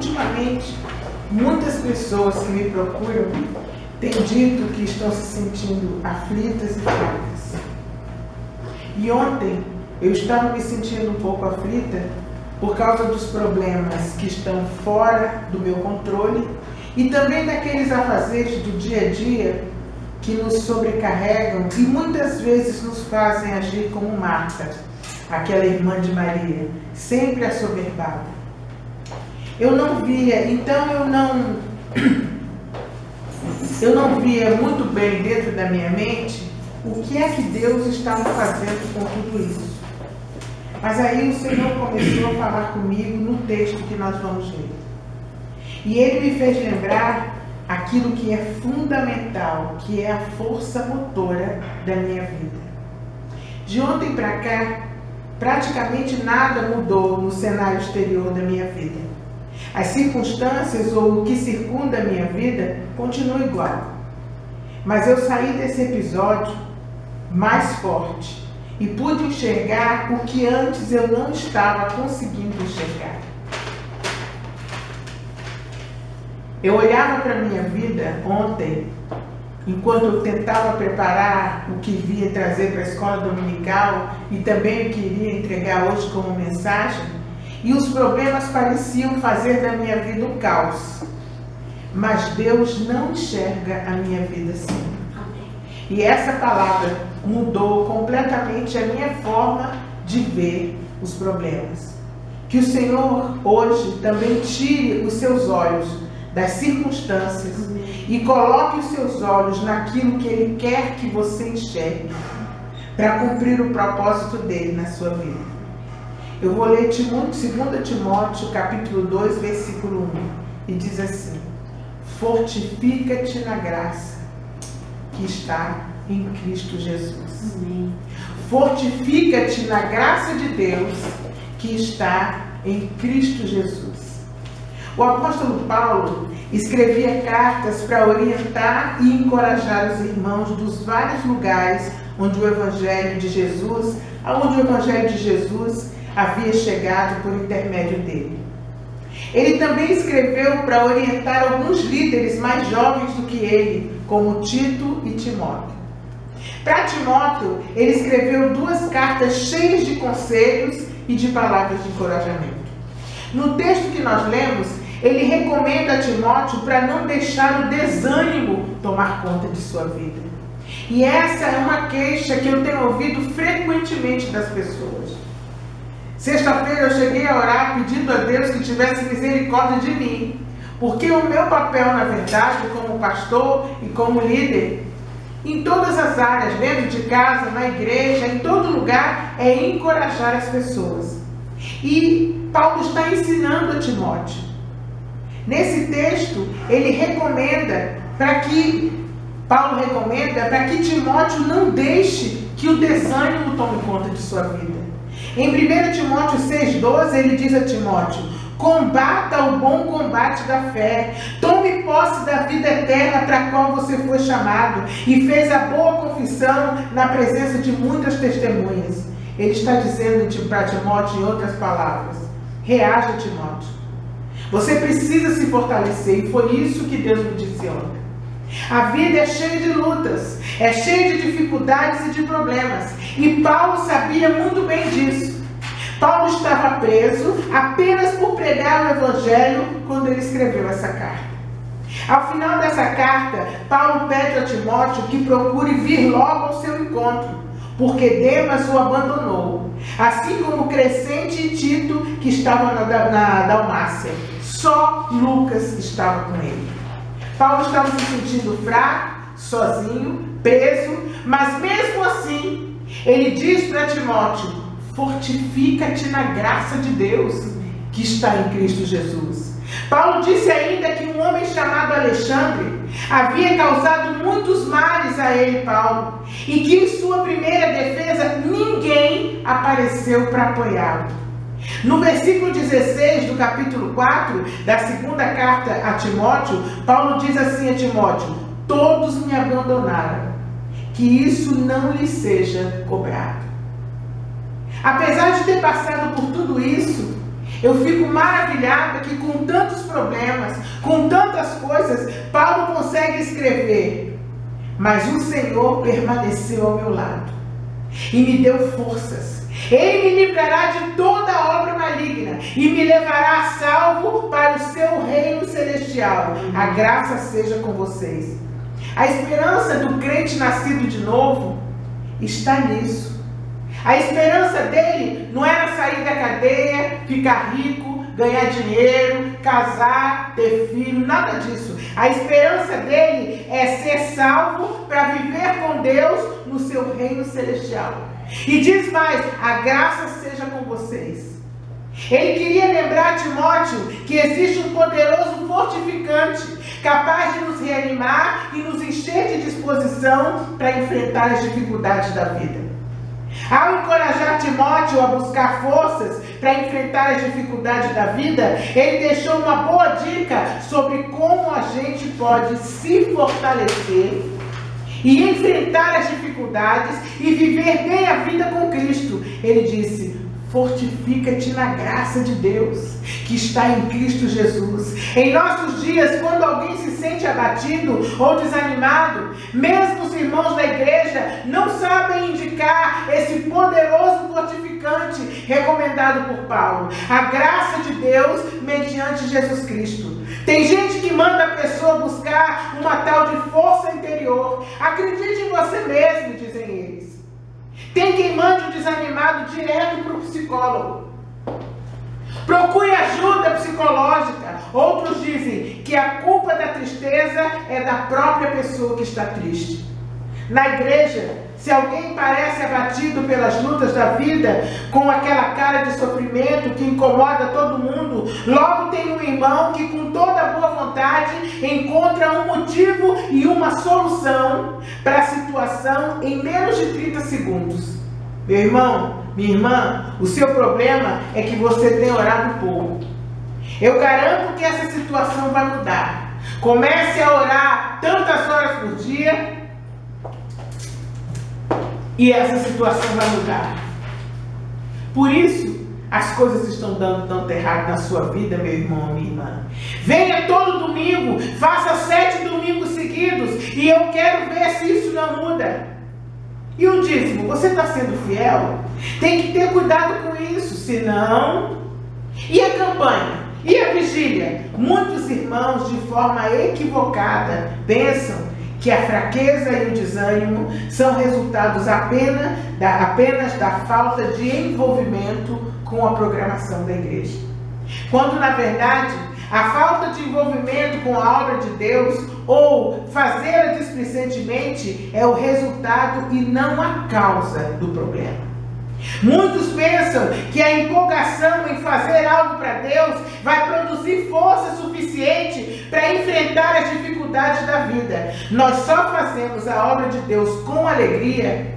ultimamente, muitas pessoas que me procuram têm dito que estão se sentindo aflitas e fracas. E ontem eu estava me sentindo um pouco aflita por causa dos problemas que estão fora do meu controle e também daqueles afazeres do dia a dia que nos sobrecarregam e muitas vezes nos fazem agir como Marta, aquela irmã de Maria, sempre assoberbada. Eu não via muito bem dentro da minha mente o que é que Deus estava fazendo com tudo isso. Mas aí o Senhor começou a falar comigo no texto que nós vamos ler. E Ele me fez lembrar aquilo que é fundamental, que é a força motora da minha vida. De ontem para cá, praticamente nada mudou no cenário exterior da minha vida. As circunstâncias ou o que circunda a minha vida continua igual. Mas eu saí desse episódio mais forte e pude enxergar o que antes eu não estava conseguindo enxergar. Eu olhava para a minha vida ontem, enquanto eu tentava preparar o que via trazer para a escola dominical e também o que iria entregar hoje como mensagem, e os problemas pareciam fazer da minha vida um caos. Mas Deus não enxerga a minha vida assim. E essa palavra mudou completamente a minha forma de ver os problemas. Que o Senhor hoje também tire os seus olhos das circunstâncias e coloque os seus olhos naquilo que Ele quer que você enxergue para cumprir o propósito dele na sua vida. Eu vou ler 2 Timóteo, capítulo 2, versículo 1, e diz assim: fortifica-te na graça que está em Cristo Jesus. Amém. Fortifica-te na graça de Deus que está em Cristo Jesus. O apóstolo Paulo escrevia cartas para orientar e encorajar os irmãos dos vários lugares onde o Evangelho de Jesus havia chegado por intermédio dele. Ele também escreveu para orientar alguns líderes mais jovens do que ele, como Tito e Timóteo. Para Timóteo, ele escreveu 2 cartas cheias de conselhos e de palavras de encorajamento. No texto que nós lemos, ele recomenda a Timóteo para não deixar o desânimo tomar conta de sua vida. E essa é uma queixa que eu tenho ouvido frequentemente das pessoas. Sexta-feira eu cheguei a orar pedindo a Deus que tivesse misericórdia de mim, porque o meu papel, na verdade, como pastor e como líder, em todas as áreas, dentro de casa, na igreja, em todo lugar, é encorajar as pessoas. E Paulo está ensinando a Timóteo. Nesse texto, Paulo recomenda para que Timóteo não deixe que o desânimo tome conta de sua vida. Em 1 Timóteo 6,12, ele diz a Timóteo: combata o bom combate da fé, tome posse da vida eterna para a qual você foi chamado e fez a boa confissão na presença de muitas testemunhas. Ele está dizendo para Timóteo, em outras palavras: reaja, Timóteo. Você precisa se fortalecer, e foi isso que Deus me disse ontem. A vida é cheia de lutas, é cheia de dificuldades e de problemas. E Paulo sabia muito bem disso. Paulo estava preso apenas por pregar o Evangelho quando ele escreveu essa carta. Ao final dessa carta, Paulo pede a Timóteo que procure vir logo ao seu encontro, porque Demas o abandonou, assim como Crescente e Tito, que estavam na Dalmácia. Só Lucas estava com ele. Paulo estava se sentindo fraco, sozinho, preso, mas mesmo assim, ele diz para Timóteo: fortifica-te na graça de Deus que está em Cristo Jesus. Paulo disse ainda que um homem chamado Alexandre havia causado muitos males a ele, Paulo, e que em sua primeira defesa ninguém apareceu para apoiá-lo. No versículo 16 do capítulo 4 da segunda carta a Timóteo, Paulo diz assim a Timóteo: todos me abandonaram, que isso não lhe seja cobrado. Apesar de ter passado por tudo isso, Eu fico maravilhada que com tantos problemas, com tantas coisas, Paulo consegue escrever: mas o Senhor permaneceu ao meu lado e me deu forças. Ele me livrará de toda obra maligna e me levará a salvo para o seu reino celestial. A graça seja com vocês. A esperança do crente nascido de novo está nisso. A esperança dele não era sair da cadeia, ficar rico, ganhar dinheiro, casar, ter filho, nada disso. A esperança dele é ser salvo para viver com Deus no seu reino celestial. E diz mais: a graça seja com vocês. Ele queria lembrar Timóteo que existe um poderoso fortificante capaz de nos reanimar e nos encher de disposição para enfrentar as dificuldades da vida. Ao encorajar Timóteo a buscar forças para enfrentar as dificuldades da vida, ele deixou uma boa dica sobre como a gente pode se fortalecer e enfrentar as dificuldades e viver bem a vida com Cristo. Ele disse: fortifica-te na graça de Deus que está em Cristo Jesus. Em nossos dias, quando alguém se sente abatido ou desanimado, mesmo os irmãos da igreja não sabem indicar esse poderoso fortificante recomendado por Paulo: a graça de Deus mediante Jesus Cristo. Tem gente que manda a pessoa buscar uma tal de força interior. Acredite em você mesmo, dizem eles. Tem quem mande o desanimado direto para o psicólogo. Procure ajuda psicológica. Outros dizem que a culpa da tristeza é da própria pessoa que está triste. Na igreja, se alguém parece abatido pelas lutas da vida, com aquela cara de sofrimento que incomoda todo mundo, logo tem um irmão que com toda boa vontade encontra um motivo e uma solução para a situação em menos de 30 segundos. Meu irmão, minha irmã, o seu problema é que você tem orado pouco. Eu garanto que essa situação vai mudar. Comece a orar tantas horas por dia e essa situação vai mudar. Por isso, as coisas estão dando tanto errado na sua vida, meu irmão, minha irmã. Venha todo domingo, faça 7 domingos seguidos e eu quero ver se isso não muda. E o dízimo, você está sendo fiel? Tem que ter cuidado com isso, senão... E a campanha? E a vigília? Muitos irmãos, de forma equivocada, pensam que a fraqueza e o desânimo são resultados apenas da falta de envolvimento com a programação da igreja. Quando, na verdade, a falta de envolvimento com a obra de Deus ou fazê-la displicentemente é o resultado e não a causa do problema. Muitos pensam que a empolgação em fazer algo para Deus vai produzir força suficiente para enfrentar as dificuldades da vida. Nós só fazemos a obra de Deus com alegria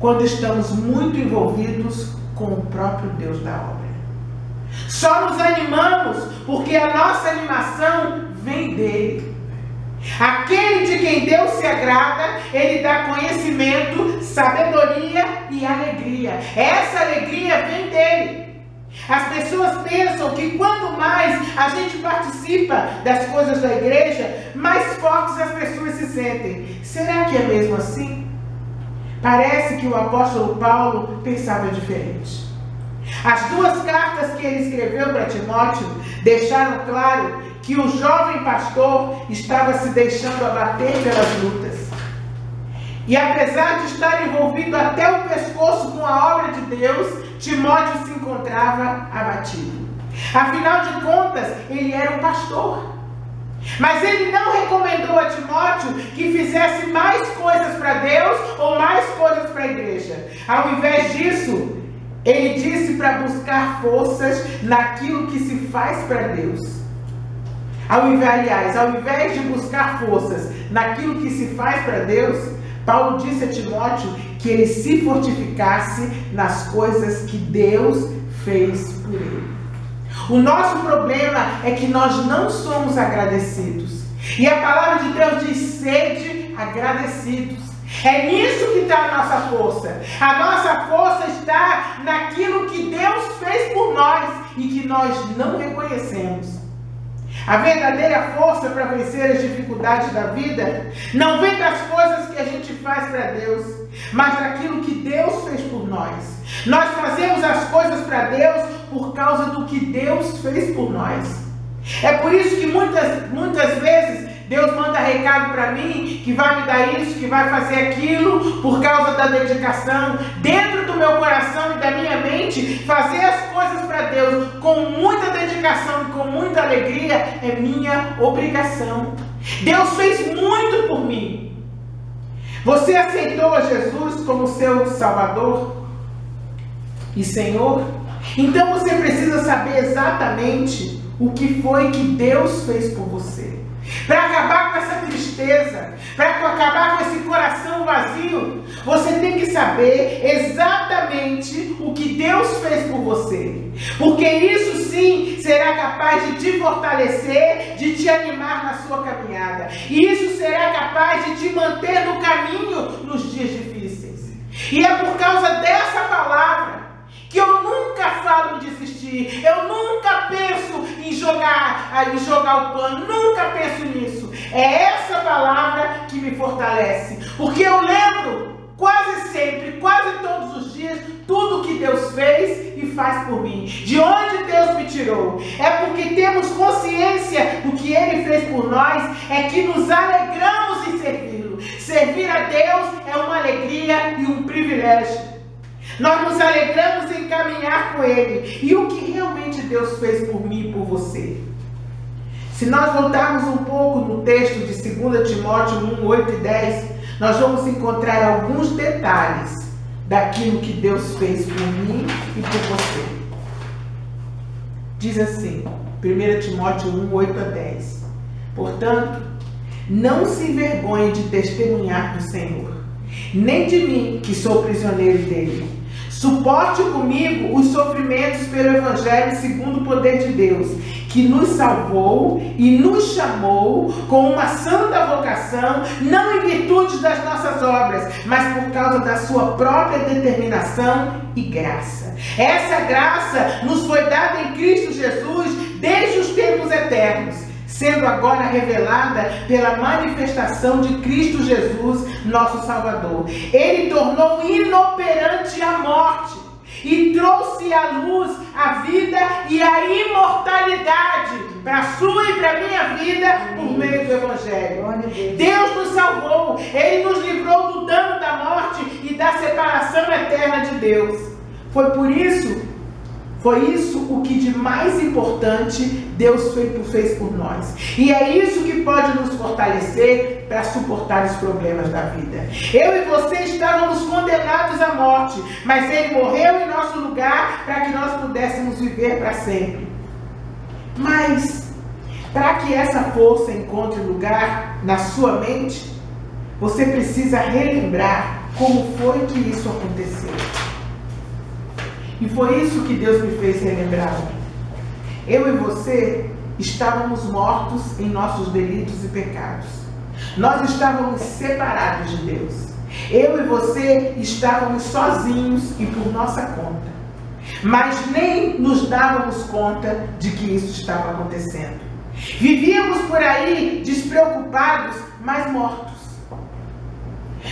quando estamos muito envolvidos com o próprio Deus da obra. Só nos animamos porque a nossa animação vem dele. Aquele de quem Deus se agrada, ele dá conhecimento, sabedoria e alegria. Essa alegria vem dele. As pessoas pensam que quanto mais a gente participa das coisas da igreja, mais fortes as pessoas se sentem. Será que é mesmo assim? Parece que o apóstolo Paulo pensava diferente. As 2 cartas que ele escreveu para Timóteo deixaram claro que o jovem pastor estava se deixando abater pelas lutas. E apesar de estar envolvido até o pescoço com a obra de Deus, Timóteo se encontrava abatido. Afinal de contas, ele era um pastor. Mas ele não recomendou a Timóteo que fizesse mais coisas para Deus ou mais coisas para a igreja. Ao invés disso, ele disse para buscar forças naquilo que se faz para Deus. Ao invés de buscar forças naquilo que se faz para Deus, Paulo disse a Timóteo que ele se fortificasse nas coisas que Deus fez por ele. O nosso problema é que nós não somos agradecidos. E a palavra de Deus diz: sede agradecidos. É nisso que está a nossa força. A nossa força está naquilo que Deus fez por nós e que nós não reconhecemos. A verdadeira força para vencer as dificuldades da vida não vem das coisas que a gente faz para Deus, mas daquilo que Deus fez por nós. Nós fazemos as coisas para Deus por causa do que Deus fez por nós. É por isso que muitas vezes Deus manda recado para mim, que vai me dar isso, que vai fazer aquilo, por causa da dedicação. Dentro do meu coração e da minha mente, fazer as coisas para Deus com muita dedicação e com muita alegria é minha obrigação. Deus fez muito por mim. Você aceitou a Jesus como seu Salvador e Senhor? Então você precisa saber exatamente o que foi que Deus fez por você. Para acabar com essa tristeza, para acabar com esse coração vazio, você tem que saber exatamente o que Deus fez por você. Porque isso sim será capaz de te fortalecer, de te animar na sua caminhada. E isso será capaz de te manter no caminho nos dias difíceis. E é por causa dessa palavra que eu nunca falo em desistir, eu nunca penso em jogar o pano, nunca penso nisso. É essa palavra que me fortalece, porque eu lembro quase sempre, quase todos os dias, tudo que Deus fez e faz por mim, de onde Deus me tirou. É porque temos consciência do que Ele fez por nós, é que nos alegramos em servi-lo. Servir a Deus é uma alegria e um privilégio. Nós nos alegramos em caminhar com Ele. E o que realmente Deus fez por mim e por você? Se nós voltarmos um pouco no texto de 2 Timóteo 1, 8 e 10, nós vamos encontrar alguns detalhes daquilo que Deus fez por mim e por você. Diz assim, 1 Timóteo 1, 8 a 10. Portanto, não se envergonhe de testemunhar do Senhor, nem de mim, que sou prisioneiro dele. Suporte comigo os sofrimentos pelo Evangelho segundo o poder de Deus, que nos salvou e nos chamou com uma santa vocação, não em virtude das nossas obras, mas por causa da sua própria determinação e graça. Essa graça nos foi dada em Cristo Jesus desde os tempos eternos, sendo agora revelada pela manifestação de Cristo Jesus, nosso Salvador. Ele tornou inoperante a morte e trouxe à luz a vida e a imortalidade para a sua e para a minha vida por meio do Evangelho. Deus nos salvou, Ele nos livrou do dano da morte e da separação eterna de Deus. Foi isso o que de mais importante Deus fez por nós. E é isso que pode nos fortalecer para suportar os problemas da vida. Eu e você estávamos condenados à morte, mas Ele morreu em nosso lugar para que nós pudéssemos viver para sempre. Mas, para que essa força encontre lugar na sua mente, você precisa relembrar como foi que isso aconteceu. E foi isso que Deus me fez relembrar. Eu e você estávamos mortos em nossos delitos e pecados. Nós estávamos separados de Deus. Eu e você estávamos sozinhos e por nossa conta. Mas nem nos dávamos conta de que isso estava acontecendo. Vivíamos por aí despreocupados, mas mortos.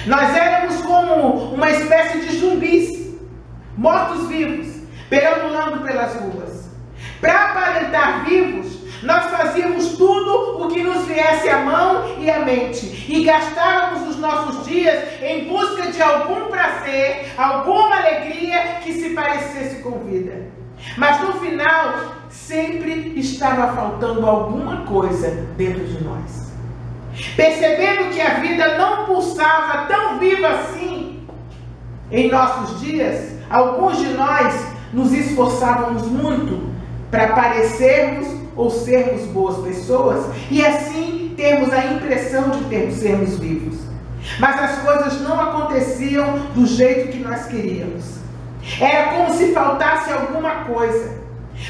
Nós éramos como uma espécie de zumbis, mortos-vivos, perambulando pelas ruas. Para aparentar vivos, nós fazíamos tudo o que nos viesse à mão e à mente, e gastávamos os nossos dias em busca de algum prazer, alguma alegria que se parecesse com vida. Mas no final, sempre estava faltando alguma coisa dentro de nós. Percebendo que a vida não pulsava tão viva assim em nossos dias, alguns de nós nos esforçávamos muito para parecermos ou sermos boas pessoas e assim termos a impressão de sermos vivos. Mas as coisas não aconteciam do jeito que nós queríamos. Era como se faltasse alguma coisa.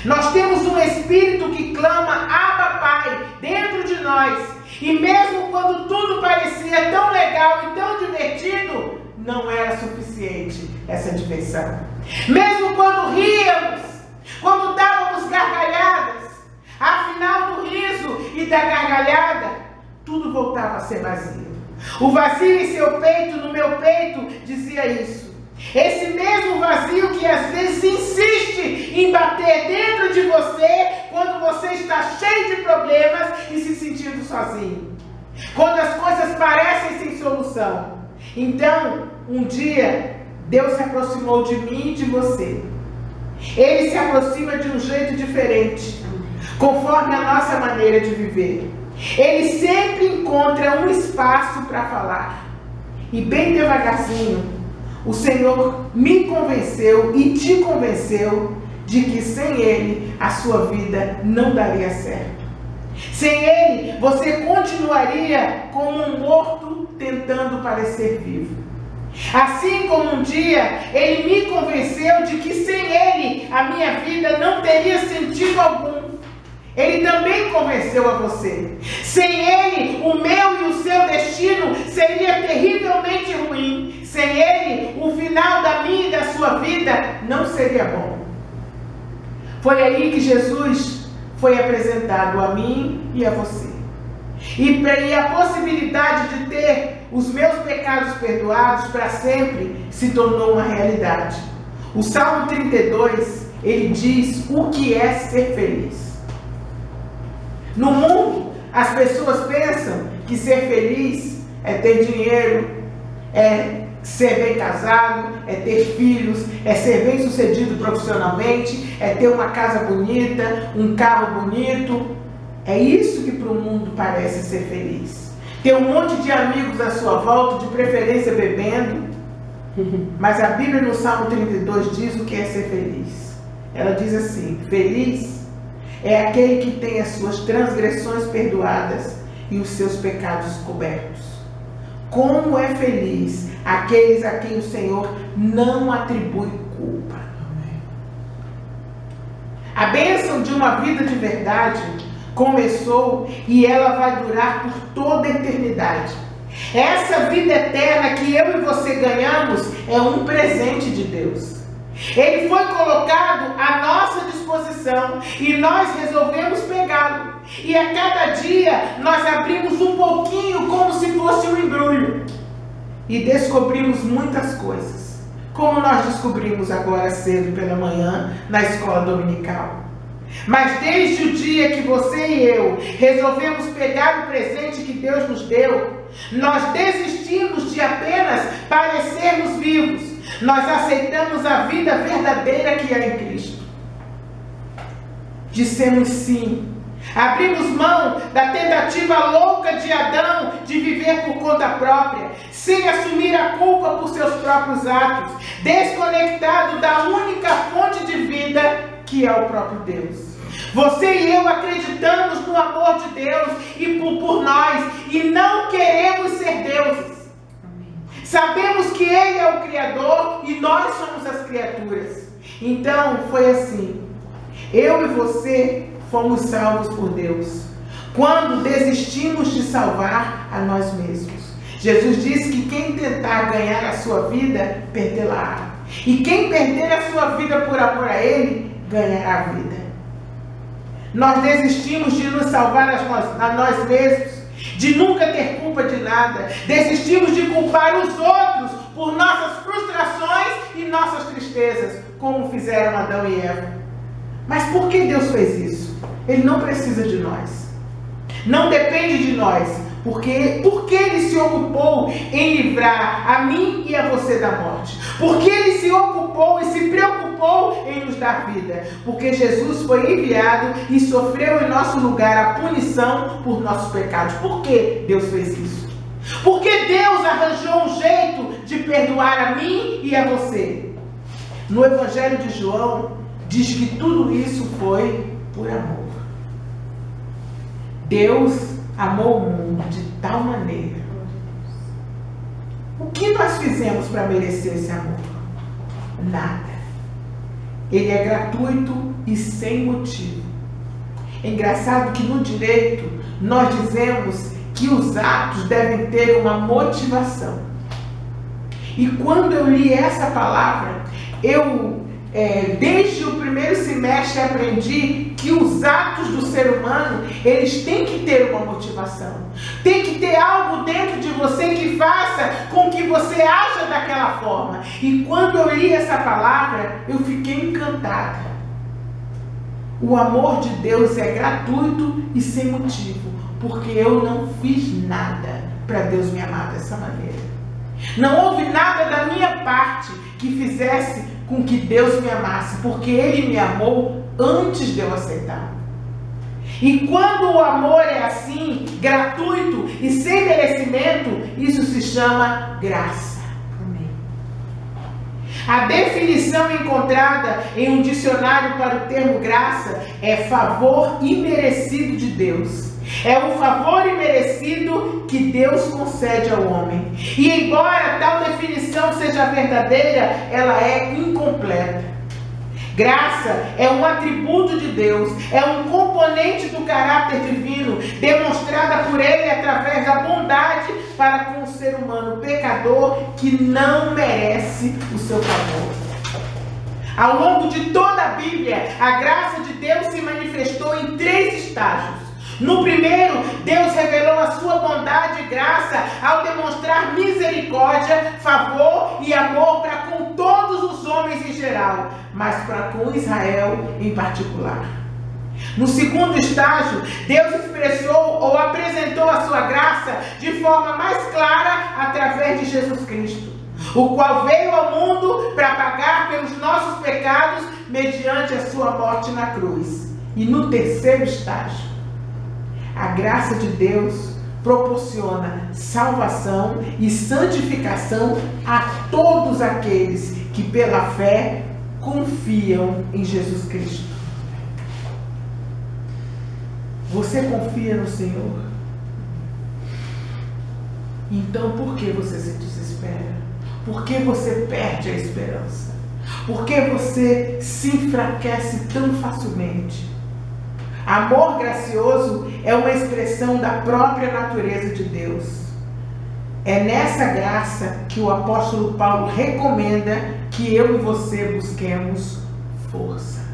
Nós temos um espírito que clama Abba Pai dentro de nós E mesmo quando tudo parecia tão legal e tão divertido, não era suficiente essa diversão. Mesmo quando ríamos, quando dávamos gargalhadas, afinal do riso e da gargalhada, tudo voltava a ser vazio. O vazio em seu peito, no meu peito, dizia isso. Esse mesmo vazio que às vezes insiste em bater dentro de você quando você está cheio de problemas e se sentindo sozinho. Quando as coisas parecem sem solução. Então, um dia, Deus se aproximou de mim e de você. Ele se aproxima de um jeito diferente, conforme a nossa maneira de viver. Ele sempre encontra um espaço para falar. E bem devagarzinho, o Senhor me convenceu e te convenceu de que sem Ele a sua vida não daria certo. Sem Ele, você continuaria como um morto tentando parecer vivo. Assim como um dia Ele me convenceu de que sem Ele a minha vida não teria sentido algum. Ele também convenceu a você. Sem Ele, o meu e o seu destino seria terrivelmente ruim. Sem Ele, o final da minha e da sua vida não seria bom. Foi aí que Jesus foi apresentado a mim e a você. E a possibilidade de ter os meus pecados perdoados para sempre se tornou uma realidade. O Salmo 32, ele diz o que é ser feliz. No mundo, as pessoas pensam que ser feliz é ter dinheiro, é ser bem casado, é ter filhos, é ser bem sucedido profissionalmente, é ter uma casa bonita, um carro bonito. É isso que para o mundo parece ser feliz. Ter um monte de amigos à sua volta, de preferência bebendo. Mas a Bíblia no Salmo 32 diz o que é ser feliz. Ela diz assim: feliz é aquele que tem as suas transgressões perdoadas e os seus pecados cobertos. Como é feliz aqueles a quem o Senhor não atribui culpa. A bênção de uma vida de verdade começou e ela vai durar por toda a eternidade. Essa vida eterna que eu e você ganhamos é um presente de Deus. Ele foi colocado à nossa disposição e nós resolvemos pegá-lo. E a cada dia nós abrimos um pouquinho como se fosse um embrulho e descobrimos muitas coisas, como nós descobrimos agora cedo pela manhã na escola dominical. Mas desde o dia que você e eu resolvemos pegar o presente que Deus nos deu, nós desistimos de apenas parecermos vivos. Nós aceitamos a vida verdadeira que é em Cristo. Dissemos sim. Abrimos mão da tentativa louca de Adão de viver por conta própria, sem assumir a culpa por seus próprios atos, desconectado da única fonte de vida que é o próprio Deus. Você e eu acreditamos no amor de Deus e por nós e não queremos ser deuses. Sabemos que Ele é o Criador e nós somos as criaturas. Então foi assim. Eu e você fomos salvos por Deus quando desistimos de salvar a nós mesmos. Jesus disse que quem tentar ganhar a sua vida, perdê-la-á. E quem perder a sua vida por amor a Ele, ganhará a vida. Nós desistimos de nos salvar a nós mesmos, de nunca ter culpa de nada. Desistimos de culpar os outros por nossas frustrações e nossas tristezas, como fizeram Adão e Eva. Mas por que Deus fez isso? Ele não precisa de nós. Não depende de nós. Porque Ele se ocupou em livrar a mim e a você da morte. Porque Ele se ocupou e se preocupou em nos dar vida. Porque Jesus foi enviado e sofreu em nosso lugar a punição por nossos pecados. Por que Deus fez isso? Porque Deus arranjou um jeito de perdoar a mim e a você. No Evangelho de João, diz que tudo isso foi por amor. Deus amou o mundo de tal maneira. O que nós fizemos para merecer esse amor? Nada. Ele é gratuito e sem motivo. É engraçado que no direito nós dizemos que os atos devem ter uma motivação. E quando eu li essa palavra, desde o primeiro semestre aprendi que os atos do ser humano, eles têm que ter uma motivação. Tem que ter algo dentro de você que faça com que você haja daquela forma. E quando eu li essa palavra, eu fiquei encantada. O amor de Deus é gratuito e sem motivo, porque eu não fiz nada para Deus me amar dessa maneira. Não houve nada da minha parte que fizesse com que Deus me amasse, porque Ele me amou antes de eu aceitar. E quando o amor é assim, gratuito e sem merecimento, isso se chama graça. Amém. A definição encontrada em um dicionário para o termo graça é favor imerecido de Deus. É um favor imerecido que Deus concede ao homem. E embora tal definição seja verdadeira, ela é incompleta. Graça é um atributo de Deus, é um componente do caráter divino, demonstrada por Ele através da bondade para com o ser humano pecador que não merece o seu favor. Ao longo de toda a Bíblia, a graça de Deus se manifestou em 3 estágios. No primeiro, Deus revelou a sua bondade e graça ao demonstrar misericórdia, favor e amor para com todos os homens em geral, mas para com Israel em particular. No segundo estágio, Deus expressou ou apresentou a sua graça de forma mais clara através de Jesus Cristo, o qual veio ao mundo para pagar pelos nossos pecados mediante a sua morte na cruz. E no terceiro estágio, a graça de Deus proporciona salvação e santificação a todos aqueles que pela fé confiam em Jesus Cristo. Você confia no Senhor? Então por que você se desespera? Por que você perde a esperança? Por que você se enfraquece tão facilmente? Amor gracioso é uma expressão da própria natureza de Deus. É nessa graça que o apóstolo Paulo recomenda que eu e você busquemos força.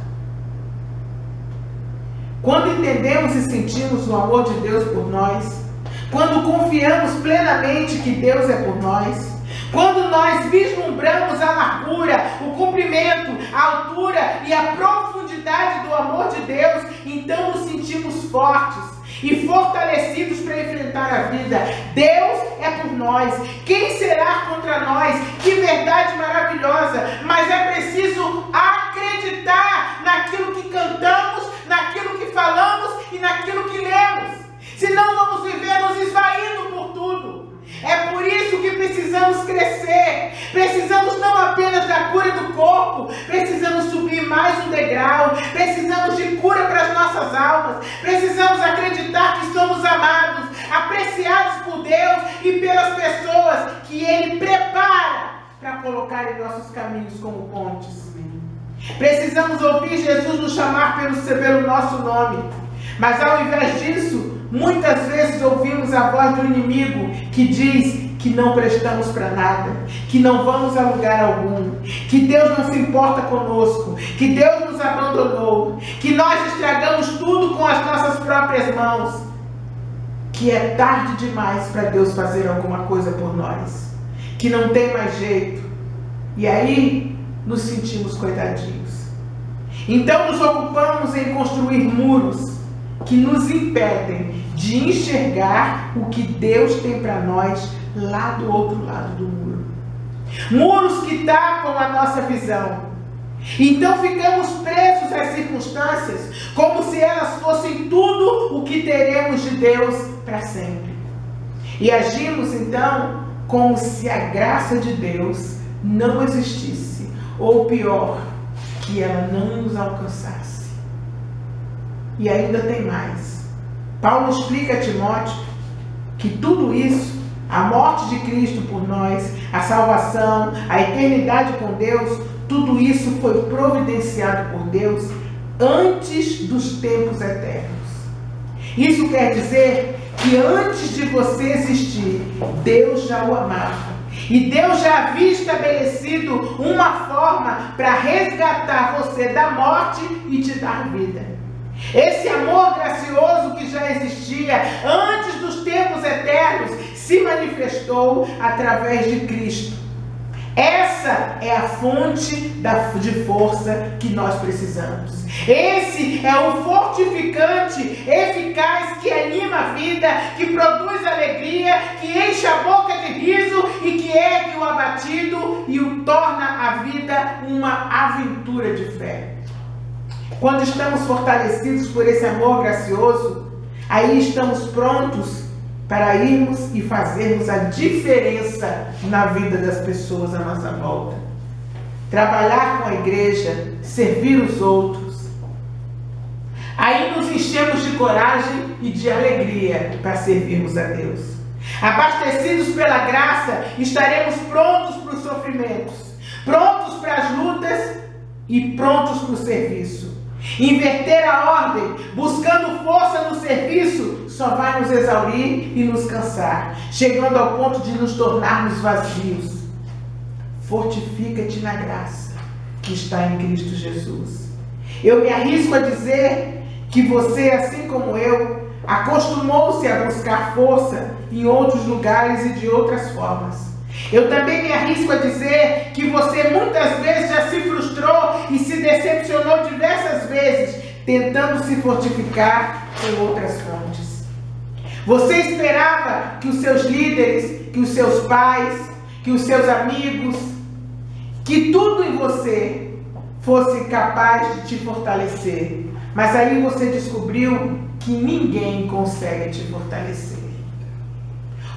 Quando entendemos e sentimos o amor de Deus por nós, quando confiamos plenamente que Deus é por nós, quando nós vislumbramos a largura, o comprimento, a altura e a profundidade do amor de Deus, então nos sentimos fortes e fortalecidos para enfrentar a vida. Deus é por nós. Quem será contra nós? Que verdade maravilhosa! Mas é preciso acreditar naquilo que cantamos, naquilo que falamos e naquilo que lemos. Senão vamos viver nos esvaindo por tudo. É por isso que precisamos crescer. Precisamos não apenas da cura do corpo, precisamos subir mais um degrau. Precisamos de cura para as nossas almas. Precisamos acreditar que somos amados, apreciados por Deus e pelas pessoas que Ele prepara para colocar em nossos caminhos como pontes. Precisamos ouvir Jesus nos chamar pelo nosso nome. Mas ao invés disso, muitas vezes ouvimos a voz do inimigo que diz que não prestamos para nada, que não vamos a lugar algum, que Deus não se importa conosco, que Deus nos abandonou, que nós estragamos tudo com as nossas próprias mãos, que é tarde demais para Deus fazer alguma coisa por nós, que não tem mais jeito. E aí nos sentimos coitadinhos. Então nos ocupamos em construir muros que nos impedem de enxergar o que Deus tem para nós lá do outro lado do muro. Muros que tapam a nossa visão. Então ficamos presos às circunstâncias como se elas fossem tudo o que teremos de Deus para sempre. E agimos então como se a graça de Deus não existisse, ou pior, que ela não nos alcançasse. E ainda tem mais. Paulo explica a Timóteo que tudo isso, a morte de Cristo por nós, a salvação, a eternidade com Deus, tudo isso foi providenciado por Deus antes dos tempos eternos. Isso quer dizer que antes de você existir, Deus já o amava. E Deus já havia estabelecido uma forma para resgatar você da morte e te dar vida. Esse amor gracioso que já existia antes dos tempos eternos se manifestou através de Cristo. Essa é a fonte de força que nós precisamos. Esse é o fortificante eficaz que anima a vida, que produz alegria, que enche a boca de riso e que ergue o abatido e o torna a vida uma aventura de fé. Quando estamos fortalecidos por esse amor gracioso, aí estamos prontos para irmos e fazermos a diferença na vida das pessoas à nossa volta. Trabalhar com a igreja, servir os outros. Aí nos enchemos de coragem e de alegria para servirmos a Deus. Abastecidos pela graça, estaremos prontos para os sofrimentos, prontos para as lutas e prontos para o serviço. Inverter a ordem, buscando força no serviço, só vai nos exaurir e nos cansar, chegando ao ponto de nos tornarmos vazios. Fortifica-te na graça que está em Cristo Jesus. Eu me arrisco a dizer que você, assim como eu, acostumou-se a buscar força em outros lugares e de outras formas. Eu também me arrisco a dizer que você muitas vezes já se frustrou e se decepcionou diversas vezes, tentando se fortificar em outras fontes. Você esperava que os seus líderes, que os seus pais, que os seus amigos, que tudo em você fosse capaz de te fortalecer. Mas aí você descobriu que ninguém consegue te fortalecer.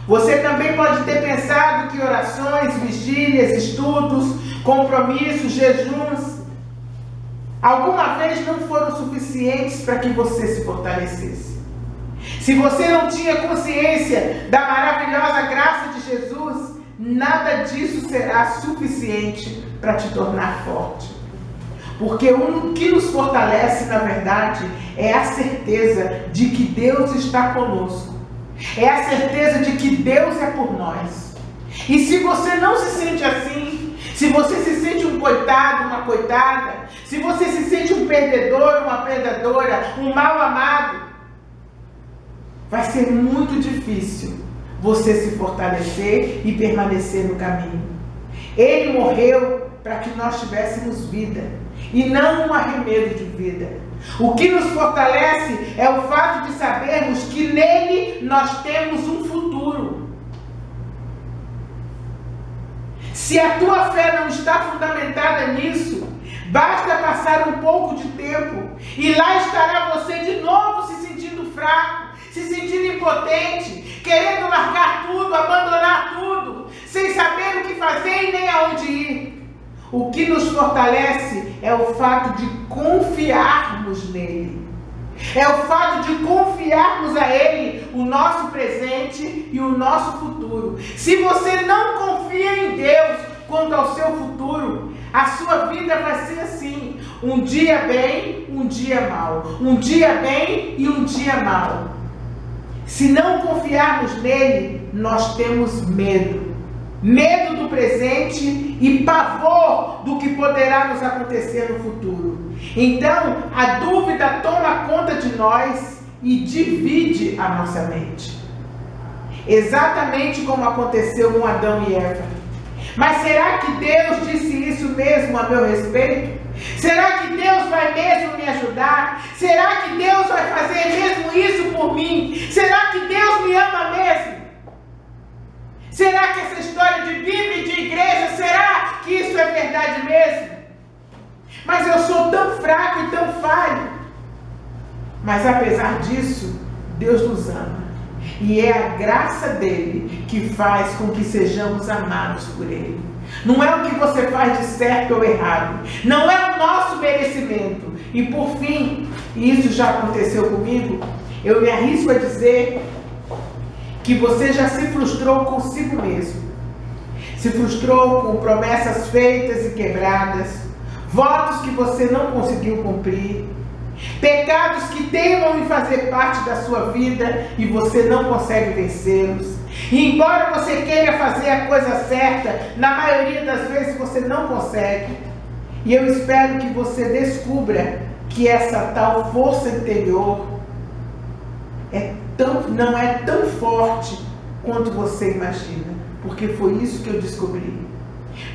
Você também pode ter pensado que orações, vigílias, estudos, compromissos, jejuns, alguma vez não foram suficientes para que você se fortalecesse. Se você não tinha consciência da maravilhosa graça de Jesus, nada disso será suficiente para te tornar forte. Porque o que nos fortalece, na verdade, é a certeza de que Deus está conosco. É a certeza de que Deus é por nós. E se você não se sente assim, se você se sente um coitado, uma coitada, se você se sente um perdedor, uma perdedora, um mal amado, vai ser muito difícil você se fortalecer e permanecer no caminho. Ele morreu para que nós tivéssemos vida e não um arremedo de vida. O que nos fortalece é o fato de sabermos que nele nós temos um futuro. Se a tua fé não está fundamentada nisso, basta passar um pouco de tempo e lá estará você de novo se sentindo fraco, se sentindo impotente, querendo largar tudo, abandonar tudo, sem saber o que fazer e nem aonde ir. O que nos fortalece é o fato de confiarmos nele. É o fato de confiarmos a ele o nosso presente e o nosso futuro. Se você não confia em Deus quanto ao seu futuro, a sua vida vai ser assim. Um dia bem, um dia mal. Um dia bem e um dia mal. Se não confiarmos nele, nós temos medo. Medo do presente e pavor do que poderá nos acontecer no futuro. Então, a dúvida toma conta de nós e divide a nossa mente. Exatamente como aconteceu com Adão e Eva. Mas será que Deus disse isso mesmo a meu respeito? Será que Deus vai mesmo me ajudar? Será que Deus vai fazer mesmo isso por mim? Será que Deus me ama mesmo? Será que essa história de Bíblia e de igreja, será que isso é verdade mesmo? Mas eu sou tão fraco e tão falho. Mas apesar disso, Deus nos ama. E é a graça dele que faz com que sejamos amados por ele. Não é o que você faz de certo ou errado. Não é o nosso merecimento. E por fim, e isso já aconteceu comigo, eu me arrisco a dizer que você já se frustrou consigo mesmo. Se frustrou com promessas feitas e quebradas, votos que você não conseguiu cumprir, Pecados que teimam em fazer parte da sua vida e você não consegue vencê-los. E embora você queira fazer a coisa certa, na maioria das vezes você não consegue. E eu espero que você descubra que essa tal força interior não é tão forte quanto você imagina, porque foi isso que eu descobri.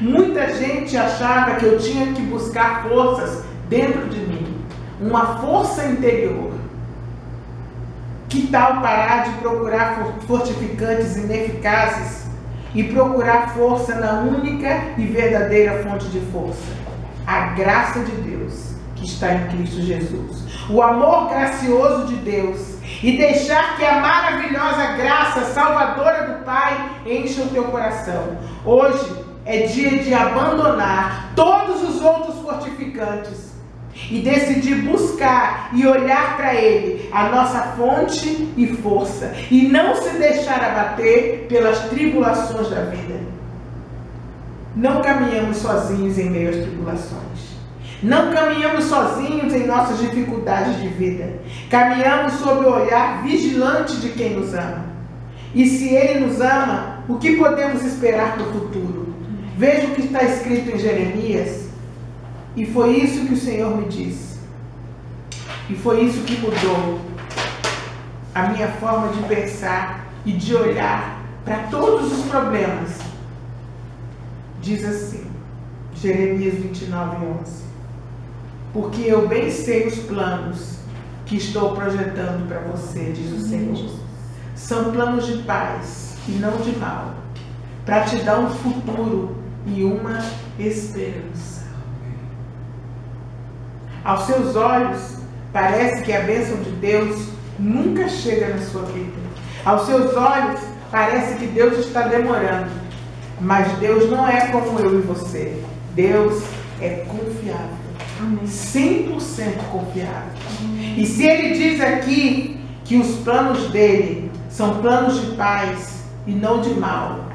Muita gente achava que eu tinha que buscar forças dentro de mim, uma força interior. Que tal parar de procurar fortificantes ineficazes e procurar força na única e verdadeira fonte de força, a graça de Deus que está em Cristo Jesus, o amor gracioso de Deus, e deixar que a maravilhosa graça salvadora do Pai encha o teu coração. Hoje é dia de abandonar todos os outros fortificantes e decidir buscar e olhar para Ele, a nossa fonte e força, e não se deixar abater pelas tribulações da vida. Não caminhamos sozinhos em meio às tribulações. Não caminhamos sozinhos em nossas dificuldades de vida. Caminhamos sob o olhar vigilante de quem nos ama. E se Ele nos ama, o que podemos esperar para o futuro? Veja o que está escrito em Jeremias. E foi isso que o Senhor me disse. E foi isso que mudou a minha forma de pensar e de olhar para todos os problemas. Diz assim, Jeremias 29:11. Porque eu bem sei os planos que estou projetando para você, diz o Senhor. São planos de paz e não de mal, para te dar um futuro e uma esperança. Aos seus olhos, parece que a bênção de Deus nunca chega na sua vida. Aos seus olhos, parece que Deus está demorando. Mas Deus não é como eu e você. Deus é confiável. 100% confiável. E se Ele diz aqui que os planos dele são planos de paz e não de mal,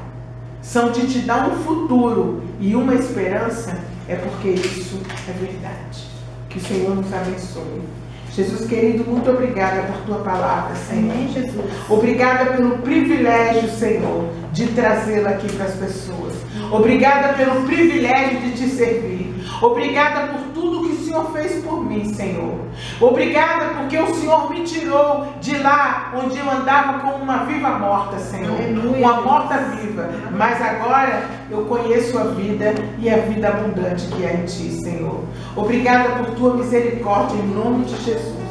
são de te dar um futuro e uma esperança, é porque isso é verdade. Que o Senhor nos abençoe. Jesus querido, muito obrigada por tua palavra, Senhor. Amém, Jesus. Obrigada pelo privilégio, Senhor, de trazê-la aqui para as pessoas. Obrigada pelo privilégio de te servir. Obrigada por tudo que o Senhor fez por mim, Senhor. Obrigada porque o Senhor me tirou de lá onde eu andava como uma viva morta, Senhor. Aleluia. Uma morta viva. Mas agora eu conheço a vida e a vida abundante que há em ti, Senhor. Obrigada por tua misericórdia em nome de Jesus.